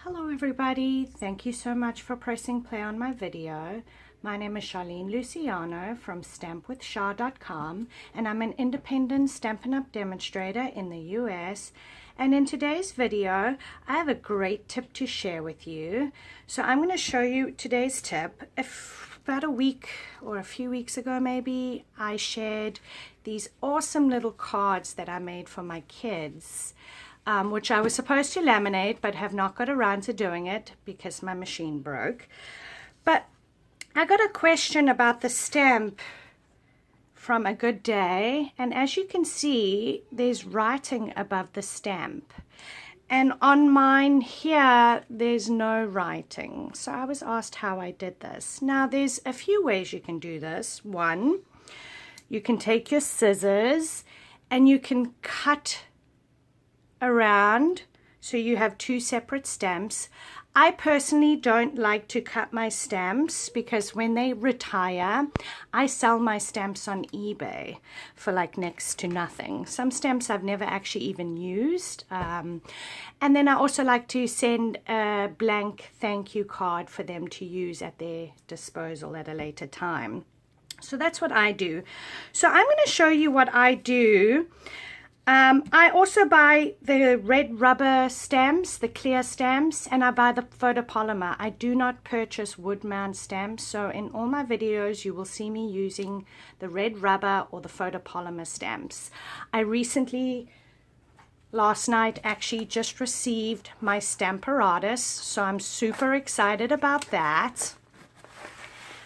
Hello everybody, thank you so much for pressing play on my video. My name is Charlene Luciano from stampwithshar.com and I'm an independent Stampin' Up! Demonstrator in the US. And in today's video, I have a great tip to share with you. So I'm going to show you today's tip. About a week or a few weeks ago maybe, I shared these awesome little cards that I made for my kids. Which I was supposed to laminate but have not got around to doing it because my machine broke. But I got a question about the stamp from A Good Day, and as you can see there's writing above the stamp, and on mine here there's no writing. So I was asked how I did this. Now there's a few ways you can do this. One, you can take your scissors and you can cut around so you have two separate stamps. I personally don't like to cut my stamps because when they retire, I sell my stamps on eBay for like next to nothing. Some stamps I've never actually even used. And then I also like to send a blank thank you card for them to use at their disposal at a later time. So that's what I do. So I'm going to show you what I do. I also buy the red rubber stamps, the clear stamps, and I buy the photopolymer. I do not purchase wood mount stamps, so in all my videos you will see me using the red rubber or the photopolymer stamps. I recently, last night, actually just received my Stamparatus, so I'm super excited about that.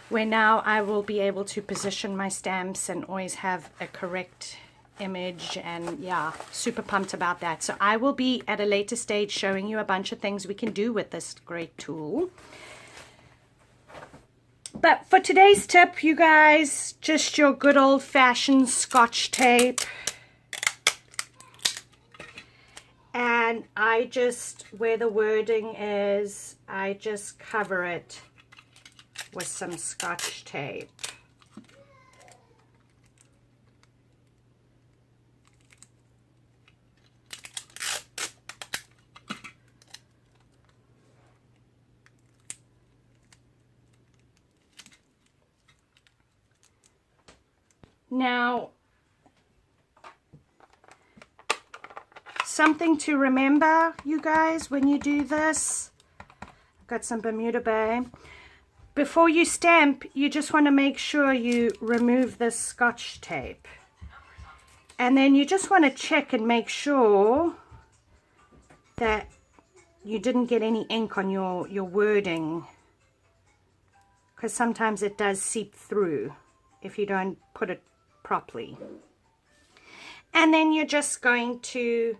Where now I will be able to position my stamps and always have a correct image, and yeah, super pumped about that. So I will be at a later stage showing you a bunch of things we can do with this great tool. But for today's tip, you guys, just your good old-fashioned Scotch tape, and I just, where the wording is, I just cover it with some Scotch tape. Now, something to remember, you guys, when you do this, I've got some Bermuda Bay. Before you stamp, you just want to make sure you remove this Scotch tape. And then you just want to check and make sure that you didn't get any ink on your wording, because sometimes it does seep through if you don't put it properly. And then you're just going to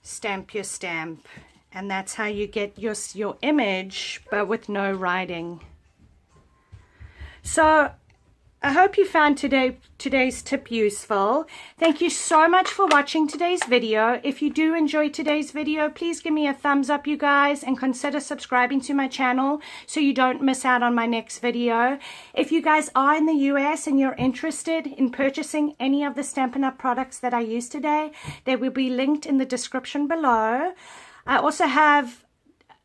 stamp your stamp, and that's how you get your image but with no writing. So I hope you found today's tip useful. Thank you so much for watching today's video. If you do enjoy today's video, please give me a thumbs up, you guys, and consider subscribing to my channel so you don't miss out on my next video. If you guys are in the US and you're interested in purchasing any of the Stampin' Up! Products that I used today, they will be linked in the description below. I also have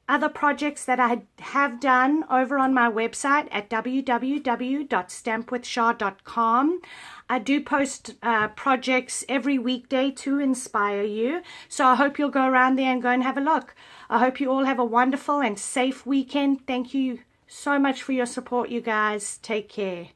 other projects that I have done over on my website at www.stampwithshar.com. I do post projects every weekday to inspire you, so I hope you'll go around there and go and have a look. I hope you all have a wonderful and safe weekend. Thank you so much for your support, you guys. Take care.